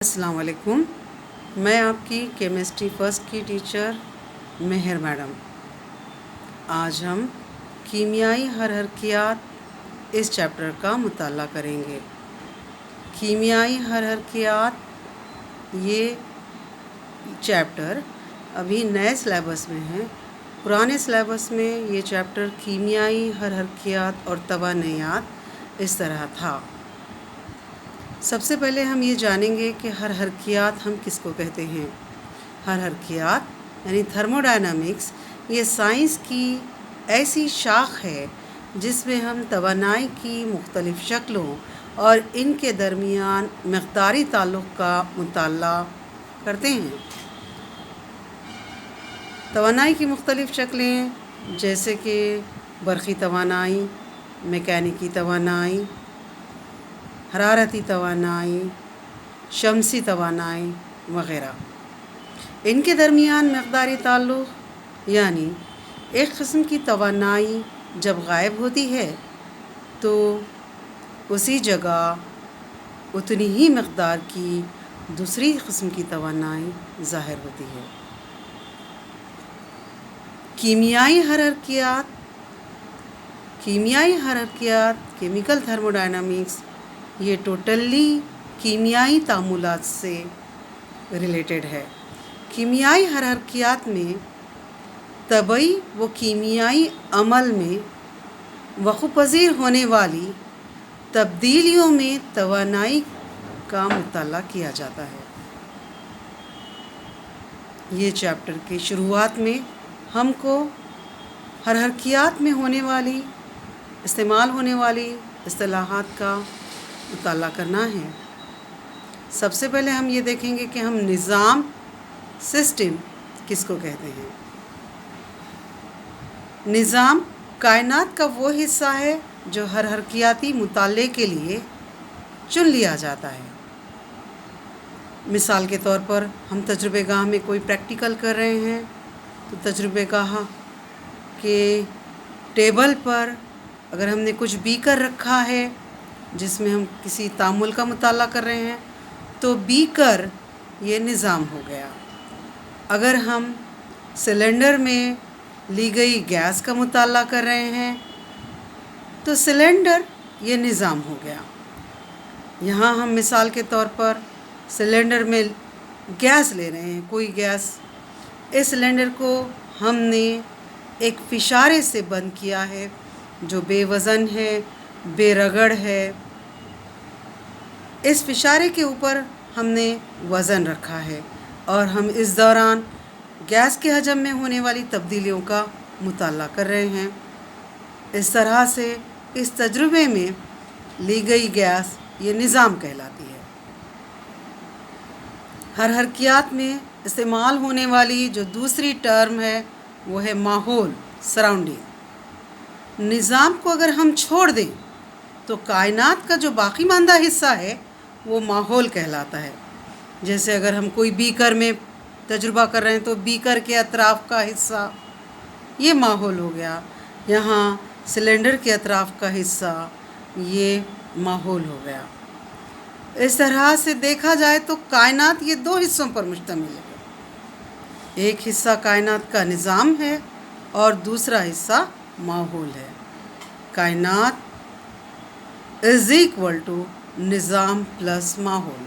السلام علیکم، میں آپ کی کیمسٹری فرسٹ کی ٹیچر مہر میڈم۔ آج ہم کیمیائی حرکیات اس چیپٹر کا مطالعہ کریں گے۔ کیمیائی حرکیات یہ چیپٹر ابھی نئے سلیبس میں ہے۔ پرانے سلیبس میں یہ چیپٹر کیمیائی حرکیات اور توانائیات اس طرح تھا۔ سب سے پہلے ہم یہ جانیں گے کہ حرکیات ہم کس کو کہتے ہیں۔ حرکیات یعنی تھرموڈائنامکس یہ سائنس کی ایسی شاخ ہے جس میں ہم توانائی کی مختلف شکلوں اور ان کے درمیان مقداری تعلق کا مطالعہ کرتے ہیں۔ توانائی کی مختلف شکلیں جیسے کہ برقی توانائی، میکینیکی توانائی، حرارتی توانائی، شمسی توانائی وغیرہ، ان کے درمیان مقداری تعلق یعنی ایک قسم کی توانائی جب غائب ہوتی ہے تو اسی جگہ اتنی ہی مقدار کی دوسری قسم کی توانائی ظاہر ہوتی ہے۔ کیمیائی حرکیات کیمیکل تھرموڈائنامکس یہ ٹوٹلی کیمیائی تعاملات سے ریلیٹڈ ہے۔ کیمیائی حرکیات میں طبعی و کیمیائی عمل میں وقوع پذیر ہونے والی تبدیلیوں میں توانائی کا مطالعہ کیا جاتا ہے۔ یہ چیپٹر کی شروعات میں ہم کو حرکیات میں استعمال ہونے والی اصطلاحات کا مطالعہ کرنا ہے۔ سب سے پہلے ہم یہ دیکھیں گے کہ ہم نظام سسٹم کس کو کہتے ہیں۔ نظام کائنات کا وہ حصہ ہے جو حرکیاتی مطالعے کے لیے چن لیا جاتا ہے۔ مثال کے طور پر ہم تجربہ گاہ میں کوئی پریکٹیکل کر رہے ہیں تو تجربہ گاہ کے ٹیبل پر اگر ہم نے کچھ بیکر رکھا ہے جس میں ہم کسی تعامل کا مطالعہ کر رہے ہیں تو بیکر یہ نظام ہو گیا۔ اگر ہم سلنڈر میں لی گئی گیس کا مطالعہ کر رہے ہیں تو سلنڈر یہ نظام ہو گیا۔ یہاں ہم مثال کے طور پر سلنڈر میں گیس لے رہے ہیں، کوئی گیس، اس سلنڈر کو ہم نے ایک فشارے سے بند کیا ہے جو بے وزن ہے، بے رگڑ ہے۔ اس فشارے کے اوپر ہم نے وزن رکھا ہے اور ہم اس دوران گیس کے حجم میں ہونے والی تبدیلیوں کا مطالعہ کر رہے ہیں۔ اس طرح سے اس تجربے میں لی گئی گیس یہ نظام کہلاتی ہے۔ حرکیات میں استعمال ہونے والی جو دوسری ٹرم ہے وہ ہے ماحول، سراؤنڈنگ۔ نظام کو اگر ہم چھوڑ دیں تو کائنات کا جو باقی ماندہ حصہ ہے وہ ماحول کہلاتا ہے۔ جیسے اگر ہم کوئی بیکر میں تجربہ کر رہے ہیں تو بیکر کے اطراف کا حصہ یہ ماحول ہو گیا، یہاں سلنڈر کے اطراف کا حصہ یہ ماحول ہو گیا۔ اس طرح سے دیکھا جائے تو کائنات یہ دو حصوں پر مشتمل ہے، ایک حصہ کائنات کا نظام ہے اور دوسرا حصہ ماحول ہے۔ کائنات از ایکول ٹو نظام پلس ماحول۔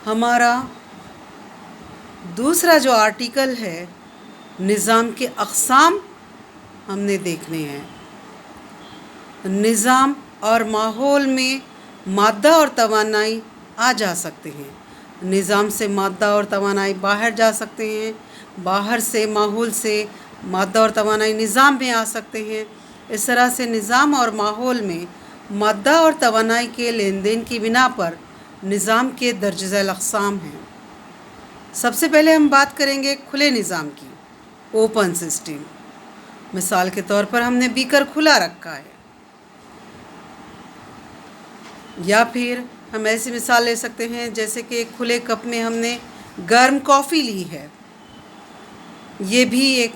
ہمارا دوسرا جو آرٹیکل ہے نظام کے اقسام ہم نے دیکھنے ہیں۔ نظام اور ماحول میں مادہ اور توانائی آ جا سکتے ہیں، نظام سے مادہ اور توانائی باہر جا سکتے ہیں، باہر سے ماحول سے مادہ اور توانائی نظام میں آ سکتے ہیں۔ اس طرح سے نظام اور ماحول میں مادہ اور توانائی کے لین دین کی بنا پر نظام کے درج ذیل اقسام ہیں۔ سب سے پہلے ہم بات کریں گے کھلے نظام کی، اوپن سسٹم۔ مثال کے طور پر ہم نے بیکر کھلا رکھا ہے، یا پھر ہم ایسی مثال لے سکتے ہیں جیسے کہ ایک کھلے کپ میں ہم نے گرم کافی لی ہے، یہ بھی ایک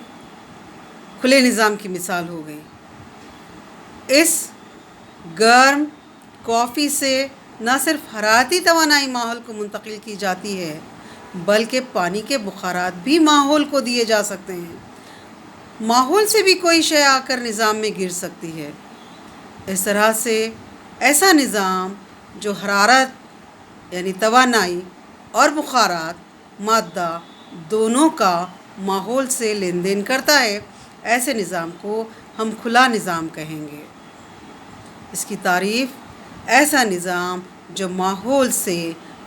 کھلے نظام کی مثال ہو گئی۔ اس گرم کافی سے نہ صرف حرارتی توانائی ماحول کو منتقل کی جاتی ہے بلکہ پانی کے بخارات بھی ماحول کو دیے جا سکتے ہیں۔ ماحول سے بھی کوئی شے آ کر نظام میں گر سکتی ہے۔ اس طرح سے ایسا نظام جو حرارت یعنی توانائی اور بخارات مادہ دونوں کا ماحول سے لین دین کرتا ہے، ایسے نظام کو ہم کھلا نظام کہیں گے۔ اس کی تعریف ایسا نظام جو ماحول سے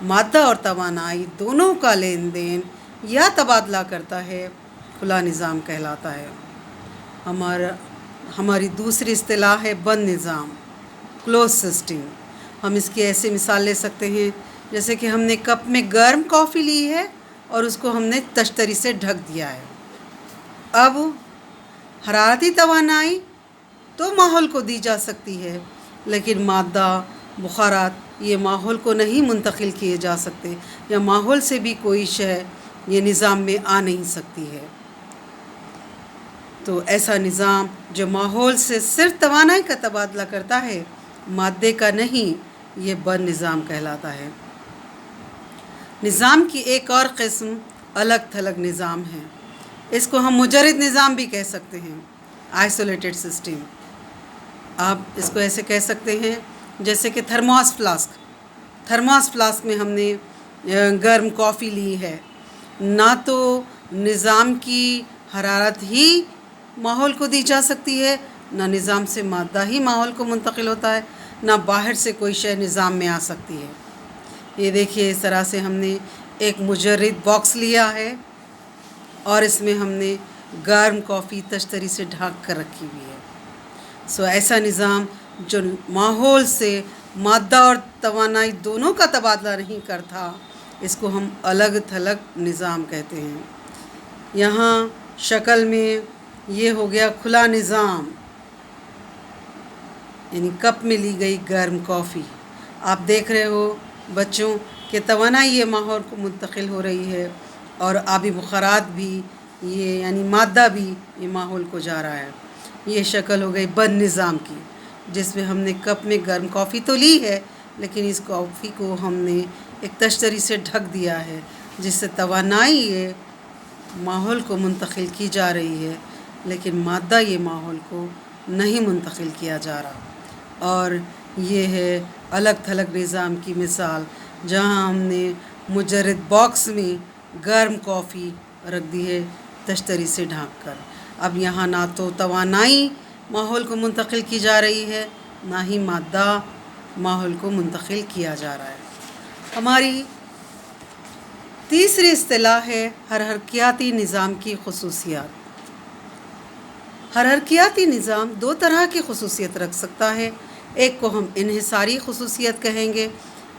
مادہ اور توانائی دونوں کا لین دین یا تبادلہ کرتا ہے کھلا نظام کہلاتا ہے۔ ہماری دوسری اصطلاح ہے بند نظام، کلوز سسٹم۔ ہم اس کی ایسی مثال لے سکتے ہیں جیسے کہ ہم نے کپ میں گرم کافی لی ہے اور اس کو ہم نے تشتری سے ڈھک دیا ہے۔ اب حرارتی توانائی تو ماحول کو دی جا سکتی ہے، لیکن مادہ بخارات یہ ماحول کو نہیں منتقل کیے جا سکتے، یا ماحول سے بھی کوئی شے یہ نظام میں آ نہیں سکتی ہے۔ تو ایسا نظام جو ماحول سے صرف توانائی کا تبادلہ کرتا ہے، مادے کا نہیں، یہ بند نظام کہلاتا ہے۔ نظام کی ایک اور قسم الگ تھلگ نظام ہے۔ اس کو ہم مجرد نظام بھی کہہ سکتے ہیں، آئسولیٹڈ سسٹم۔ آپ اس کو ایسے کہہ سکتے ہیں جیسے کہ تھرموس فلاسک میں ہم نے گرم کافی لی ہے، نہ تو نظام کی حرارت ہی ماحول کو دی جا سکتی ہے، نہ نظام سے مادہ ہی ماحول کو منتقل ہوتا ہے، نہ باہر سے کوئی شے نظام میں آ سکتی ہے۔ یہ دیکھیے، اس طرح سے ہم نے ایک مجرد باکس لیا ہے اور اس میں ہم نے گرم کافی تشتری سے ڈھانک کر رکھی ہوئی ہے۔ ایسا نظام جو ماحول سے مادہ اور توانائی دونوں کا تبادلہ نہیں کرتا، اس کو ہم الگ تھلگ نظام کہتے ہیں۔ یہاں شکل میں یہ ہو گیا کھلا نظام، یعنی کپ میں لی گئی گرم کافی۔ آپ دیکھ رہے ہو بچوں کہ توانائی یہ ماحول کو منتقل ہو رہی ہے، اور آبی بخارات بھی یہ یعنی مادہ بھی یہ ماحول کو جا رہا ہے۔ یہ شکل ہو گئی بند نظام کی، جس میں ہم نے کپ میں گرم کافی تو لی ہے، لیکن اس کافی کو ہم نے ایک تشتری سے ڈھک دیا ہے، جس سے توانائی یہ ماحول کو منتقل کی جا رہی ہے، لیکن مادہ یہ ماحول کو نہیں منتقل کیا جا رہا۔ اور یہ ہے الگ تھلگ نظام کی مثال، جہاں ہم نے مجرد باکس میں گرم کافی رکھ دی ہے تشتری سے ڈھانک کر۔ اب یہاں نہ تو توانائی ماحول کو منتقل کی جا رہی ہے، نہ ہی مادہ ماحول کو منتقل کیا جا رہا ہے۔ ہماری تیسری اصطلاح ہے حرکیاتی نظام کی خصوصیات۔ حرکیاتی نظام دو طرح کی خصوصیت رکھ سکتا ہے۔ ایک کو ہم انحصاری خصوصیت کہیں گے،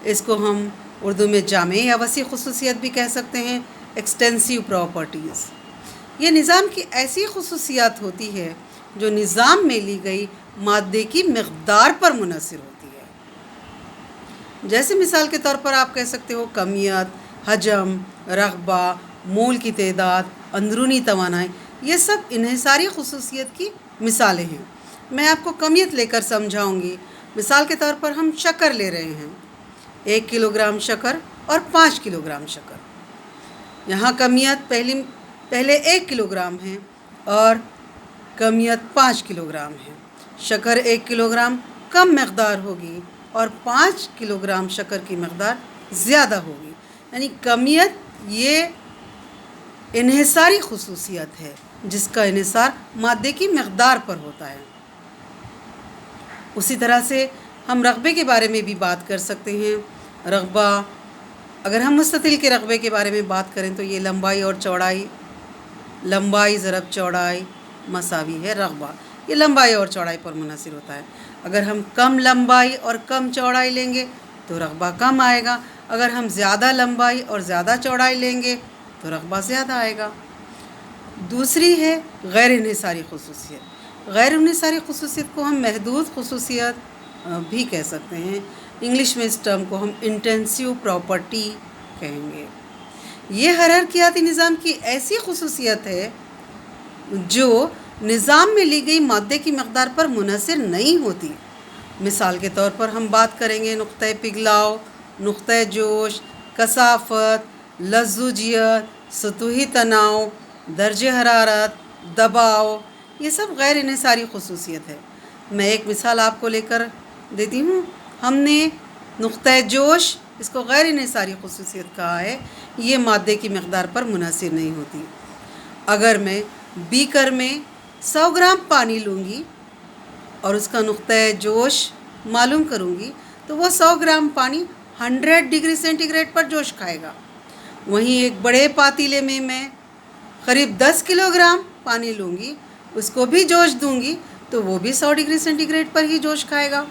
اس کو ہم اردو میں جامع یا وسیع خصوصیت بھی کہہ سکتے ہیں، ایکسٹینسیو پراپرٹیز۔ یہ نظام کی ایسی خصوصیات ہوتی ہے جو نظام میں لی گئی مادے کی مقدار پر منحصر ہوتی ہے۔ جیسے مثال کے طور پر آپ کہہ سکتے ہو کمیت، حجم، رقبہ، مول کی تعداد، اندرونی توانائی، یہ سب انحصاری خصوصیت کی مثالیں ہیں۔ میں آپ کو کمیت لے کر سمجھاؤں گی۔ مثال کے طور پر ہم شکر لے رہے ہیں، 1 کلو گرام شکر اور 5 کلو گرام شکر۔ یہاں کمیت پہلے 1 کلو گرام ہے اور کمیت 5 کلو گرام ہے۔ شکر 1 کلو گرام کم مقدار ہوگی اور 5 کلو گرام شکر کی مقدار زیادہ ہوگی، یعنی کمیت یہ انحصاری خصوصیت ہے جس کا انحصار مادے کی مقدار پر ہوتا ہے۔ اسی طرح سے ہم رقبے کے بارے میں بھی بات کر سکتے ہیں۔ رقبہ، اگر ہم مستطیل کے رقبے کے بارے میں بات کریں تو یہ لمبائی اور چوڑائی، لمبائی ضرب چوڑائی مساوی ہے رقبہ۔ یہ لمبائی اور چوڑائی پر منحصر ہوتا ہے۔ اگر ہم کم لمبائی اور کم چوڑائی لیں گے تو رقبہ کم آئے گا، اگر ہم زیادہ لمبائی اور زیادہ چوڑائی لیں گے تو رقبہ زیادہ آئے گا۔ دوسری ہے غیر انحصاری خصوصیت۔ غیر انحصاری خصوصیت کو ہم محدود خصوصیت بھی کہہ سکتے ہیں۔ انگلش میں اس ٹرم کو ہم انٹینسیو پراپرٹی کہیں گے۔ یہ حرکیاتی نظام کی ایسی خصوصیت ہے جو نظام میں لی گئی مادے کی مقدار پر منحصر نہیں ہوتی، مثال کے طور پر ہم بات کریں گے نقطۂ پگھلاؤ، نقطۂ جوش، کثافت، لزوجیت، سطوحی تناؤ، درجہ حرارت، دباؤ، یہ سب غیر انحصاری خصوصیت ہے۔ میں ایک مثال آپ کو لے کر دیتی ہوں۔ ہم نے نقطۂ جوش، اس کو غیر انحصاری خصوصیت کہا ہے، یہ مادے کی مقدار پر منحصر نہیں ہوتی۔ اگر میں بیکر میں 100 گرام پانی لوں گی اور اس کا نقطۂ جوش معلوم کروں گی تو وہ 100 گرام پانی 100 ڈگری سینٹی گریڈ پر جوش کھائے گا۔ وہیں ایک بڑے پاتیلے میں قریب 10 کلو گرام پانی لوں گی، اس کو بھی جوش دوں گی تو وہ بھی 100 ڈگری سینٹی گریڈ پر ہی جوش کھائے گا۔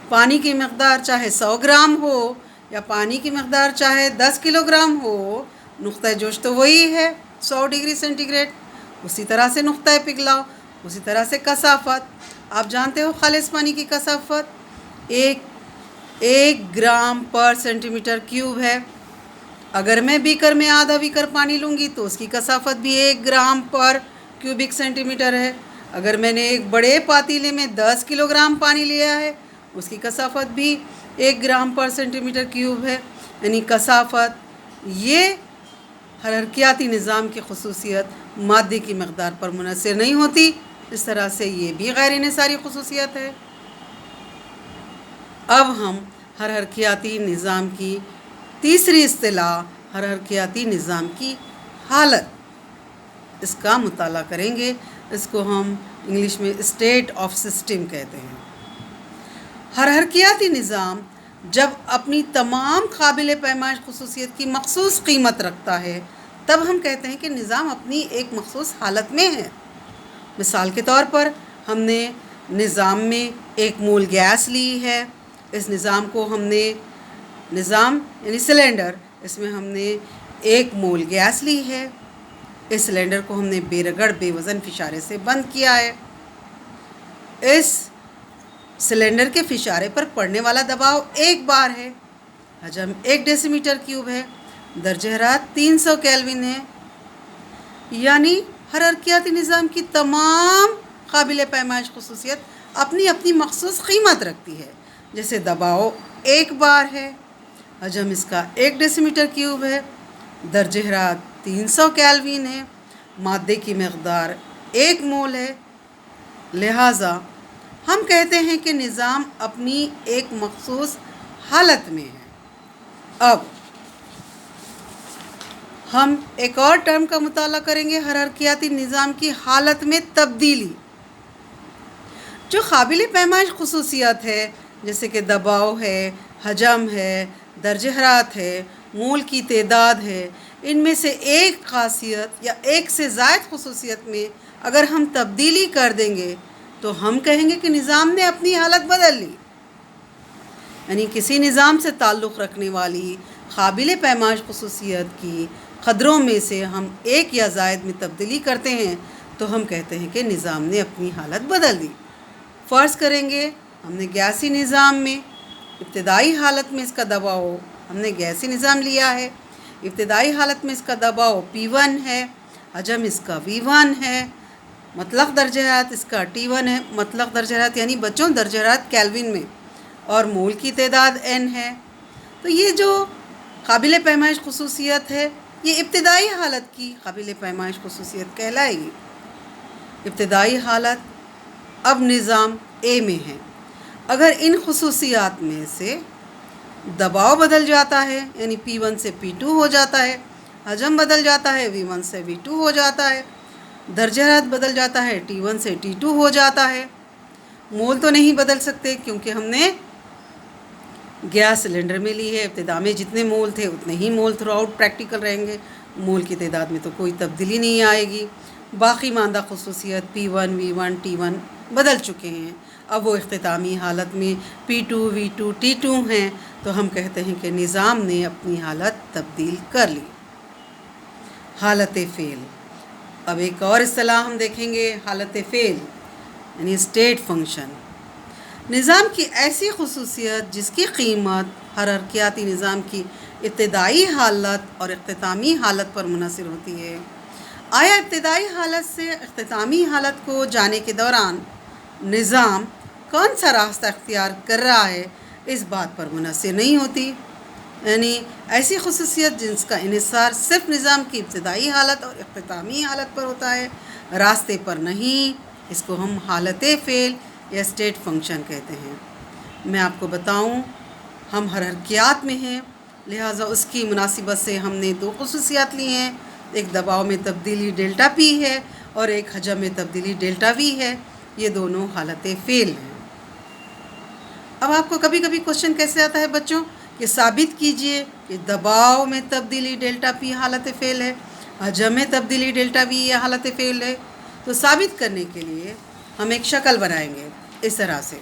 پانی کی مقدار چاہے 100 گرام ہو یا پانی کی مقدار چاہے 10 کلو گرام ہو، نقطۂ جوش تو وہی ہے 100 ڈگری سینٹی گریڈ۔ اسی طرح سے نقطۂ پگھلاؤ، اسی طرح سے کثافت۔ آپ جانتے ہو خالص پانی کی کثافت ایک گرام پر سینٹی میٹر کیوب ہے۔ اگر میں بیکر میں آدھا بیکر پانی لوں گی تو اس کی کثافت بھی 1 گرام پر کیوبک سینٹی میٹر ہے۔ اگر میں نے ایک بڑے پاتیلے میں 10 کلو گرام پانی لیا ہے، اس کی کثافت بھی 1 گرام پر سینٹی میٹر کیوب ہے۔ یعنی کثافت یہ حرارتیاتی نظام کی خصوصیت مادے کی مقدار پر منحصر نہیں ہوتی، اس طرح سے یہ بھی غیر انحصاری خصوصیت ہے۔ اب ہم حرارتیاتی نظام کی تیسری اصطلاح حرارتیاتی نظام کی حالت، اس کا مطالعہ کریں گے۔ اس کو ہم انگلش میں اسٹیٹ آف سسٹم کہتے ہیں۔ حرارتیاتی نظام جب اپنی تمام قابل پیمائش خصوصیت کی مخصوص قیمت رکھتا ہے تب ہم کہتے ہیں کہ نظام اپنی ایک مخصوص حالت میں ہے۔ مثال کے طور پر ہم نے نظام میں 1 مول گیس لی ہے۔ اس نظام کو ہم نے نظام یعنی سلنڈر، اس میں ہم نے 1 مول گیس لی ہے۔ اس سلنڈر کو ہم نے بے رگڑ بے وزن فشارے سے بند کیا ہے۔ اس سلنڈر کے فشارے پر پڑنے والا دباؤ 1 بار ہے۔ حجم 1 ڈیسی میٹر کیوب ہے۔ درجہ حرارت 300 کیلوین ہے۔ یعنی حرارتیاتی نظام کی تمام قابل پیمائش خصوصیت اپنی اپنی مخصوص قیمت رکھتی ہے۔ جیسے دباؤ 1 بار ہے، حجم اس کا 1 ڈیسی میٹر کیوب ہے، درجہ حرارت 300 کیلوین ہے، مادے کی مقدار 1 مول ہے۔ لہٰذا ہم کہتے ہیں کہ نظام اپنی ایک مخصوص حالت میں ہے۔ اب ہم ایک اور ٹرم کا مطالعہ کریں گے، حرارتیاتی نظام کی حالت میں تبدیلی۔ جو قابل پیمائش خصوصیات ہے جیسے کہ دباؤ ہے، حجم ہے، درجہ حرارت ہے، مول کی تعداد ہے، ان میں سے ایک خاصیت یا ایک سے زائد خصوصیت میں اگر ہم تبدیلی کر دیں گے تو ہم کہیں گے کہ نظام نے اپنی حالت بدل لی۔ یعنی کسی نظام سے تعلق رکھنے والی قابل پیمائش خصوصیت کی قدروں میں سے ہم ایک یا زائد میں تبدیلی کرتے ہیں تو ہم کہتے ہیں کہ نظام نے اپنی حالت بدل دی۔ فرض کریں گے ہم نے گیسی نظام میں ابتدائی حالت میں اس کا دباؤ، ہم نے گیسی نظام لیا ہے، ابتدائی حالت میں اس کا دباؤ P1 ہے، حجم اس کا V1 ہے، مطلق درجہ حرارت اس کا T1 ہے، مطلق درجہ حرارت یعنی بچوں درجہ حرارت کیلوین میں، اور مول کی تعداد N ہے۔ تو یہ جو قابل پیمائش خصوصیت ہے یہ ابتدائی حالت کی قابل پیمائش خصوصیت کہلائے گی۔ ابتدائی حالت اب نظام A میں ہے۔ اگر ان خصوصیات میں سے دباؤ بدل جاتا ہے یعنی P1 سے P2 ہو جاتا ہے، حجم بدل جاتا ہے V1 سے V2 ہو جاتا ہے، درجہ حرارت بدل جاتا ہے T1 سے T2 ہو جاتا ہے، مول تو نہیں بدل سکتے کیونکہ ہم نے گیس سلنڈر میں لی ہے، ابتدا میں جتنے مول تھے اتنے ہی مول تھرو آؤٹ پریکٹیکل رہیں گے، مول کی تعداد میں تو کوئی تبدیلی نہیں آئے گی۔ باقی ماندہ خصوصیت P1 V1 T1 بدل چکے ہیں، اب وہ اختتامی حالت میں P2 V2 T2 ہیں، تو ہم کہتے ہیں کہ نظام نے اپنی حالت تبدیل کر لی۔ حالت فعل، اب ایک اور اصطلاح ہم دیکھیں گے، حالت فعل یعنی اسٹیٹ فنکشن۔ نظام کی ایسی خصوصیت جس کی قیمت حرارتیاتی نظام کی ابتدائی حالت اور اختتامی حالت پر منحصر ہوتی ہے۔ آیا ابتدائی حالت سے اختتامی حالت کو جانے کے دوران نظام کون سا راستہ اختیار کر رہا ہے اس بات پر منحصر نہیں ہوتی، یعنی ایسی خصوصیت جس کا انحصار صرف نظام کی ابتدائی حالت اور اختتامی حالت پر ہوتا ہے، راستے پر نہیں۔ اس کو ہم حالت فعل یا اسٹیٹ فنکشن کہتے ہیں۔ میں آپ کو بتاؤں، ہم حرکیات میں ہیں، لہٰذا اس کی مناسبت سے ہم نے دو خصوصیات لی ہیں، ایک دباؤ میں تبدیلی ڈیلٹا پی ہے اور ایک حجم میں تبدیلی ڈیلٹا وی ہے۔ یہ دونوں حالت فعل ہیں۔ اب آپ کو کبھی کبھی کوشچن کیسے آتا ہے بچوں کہ ثابت کیجئے کہ دباؤ میں تبدیلی ڈیلٹا پی حالت فعل ہے، حجم میں تبدیلی ڈیلٹا وی یہ حالت فعل ہے۔ تو ثابت کرنے کے لیے ہم ایک شکل بنائیں گے اس طرح سے۔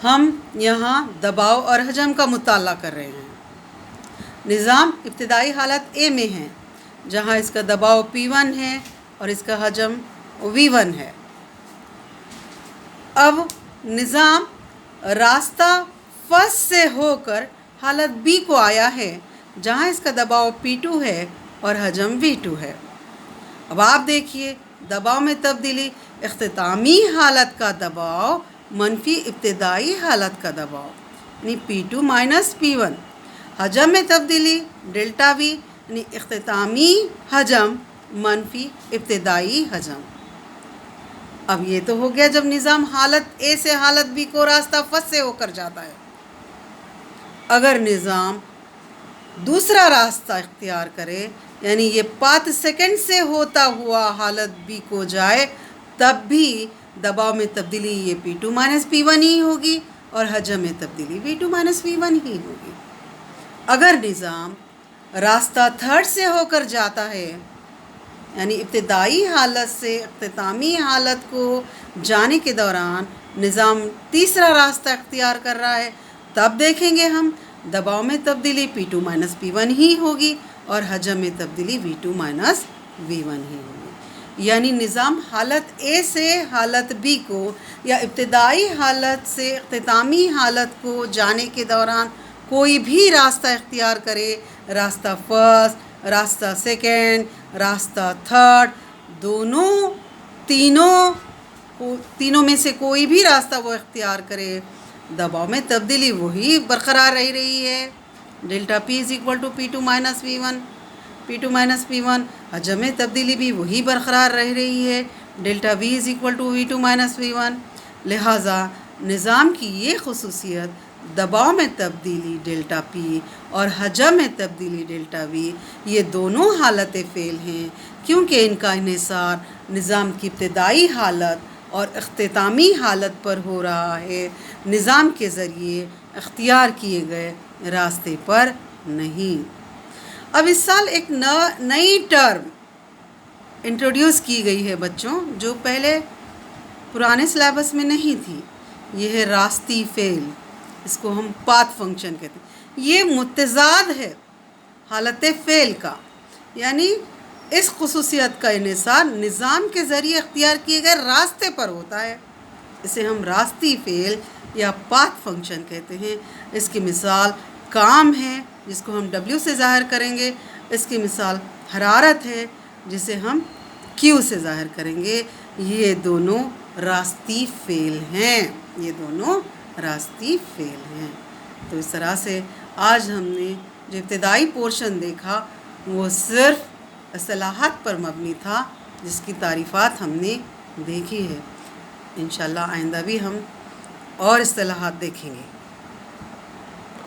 ہم یہاں دباؤ اور حجم کا مطالعہ کر رہے ہیں۔ نظام ابتدائی حالت A میں ہے، جہاں اس کا دباؤ P1 ہے اور اس کا حجم V1 ہے۔ اب نظام راستہ فرسٹ سے ہو کر حالت B کو آیا ہے، جہاں اس کا دباؤ P2 ہے اور حجم V2 ہے۔ اب آپ دیکھیے، دباؤ میں تبدیلی اختتامی حالت کا دباؤ منفی ابتدائی حالت کا دباؤ، یعنی P2 مائنس P1۔ حجم میں تبدیلی ڈیلٹا وی، یعنی اختتامی حجم منفی ابتدائی حجم۔ اب یہ تو ہو گیا جب نظام حالت A سے حالت B کو راستہ فرسٹ سے ہو کر جاتا ہے۔ اگر نظام دوسرا راستہ اختیار کرے، یعنی یہ پاتھ سیکنڈ سے ہوتا ہوا حالت B کو جائے، تب بھی دباؤ میں تبدیلی یہ P2 مائنس P1 ہی ہوگی اور حجم میں تبدیلی V2 مائنس V1 ہی ہوگی۔ اگر نظام راستہ تھرڈ سے ہو کر جاتا ہے، یعنی ابتدائی حالت سے اختتامی حالت کو جانے کے دوران نظام تیسرا راستہ اختیار کر رہا ہے، تب دیکھیں گے ہم دباؤ میں تبدیلی P2 مائنس P1 ہی ہوگی اور حجم میں تبدیلی V2 مائنس V1 ہی ہوگی۔ یعنی نظام حالت A سے حالت B کو یا ابتدائی حالت سے اختتامی حالت کو جانے کے دوران کوئی بھی راستہ اختیار کرے، راستہ فرسٹ، راستہ سیکنڈ، راستہ تھرڈ، تینوں میں سے کوئی بھی راستہ وہ اختیار کرے، دباؤ میں تبدیلی وہی برقرار رہ رہی ہے، delta P is equal to P2 minus V1، P2 minus P1۔ حجم میں تبدیلی بھی وہی برقرار رہ رہی ہے، delta V is equal to V2 minus V1۔ لہٰذا نظام کی یہ خصوصیت دباؤ میں تبدیلی ڈیلٹا پی اور حجم میں تبدیلی ڈیلٹا وی یہ دونوں حالت فعل ہیں، کیونکہ ان کا انحصار نظام کی ابتدائی حالت اور اختتامی حالت پر ہو رہا ہے، نظام کے ذریعے اختیار کیے گئے راستے پر نہیں۔ اب اس سال ایک نئی ٹرم انٹروڈیوس کی گئی ہے بچوں، جو پہلے پرانے سلیبس میں نہیں تھی۔ یہ ہے راستی فعل، اس کو ہم پاتھ فنکشن کہتے ہیں۔ یہ متضاد ہے حالت فعل کا، یعنی اس خصوصیت کا انحصار نظام کے ذریعے اختیار کیے گئے راستے پر ہوتا ہے۔ اسے ہم راستی فعل یا پاتھ فنکشن کہتے ہیں۔ اس کی مثال کام ہے، جس کو ہم W سے ظاہر کریں گے۔ اس کی مثال حرارت ہے، جسے ہم Q سے ظاہر کریں گے۔ یہ دونوں راستی فعل ہیں، یہ دونوں راستی فعل ہیں۔ تو اس طرح سے آج ہم نے جو ابتدائی پورشن دیکھا وہ صرف اصطلاحات پر مبنی تھا، جس کی تعریفات ہم نے دیکھی ہے۔ انشاءاللہ آئندہ بھی ہم اور اصطلاحات دیکھیں گے۔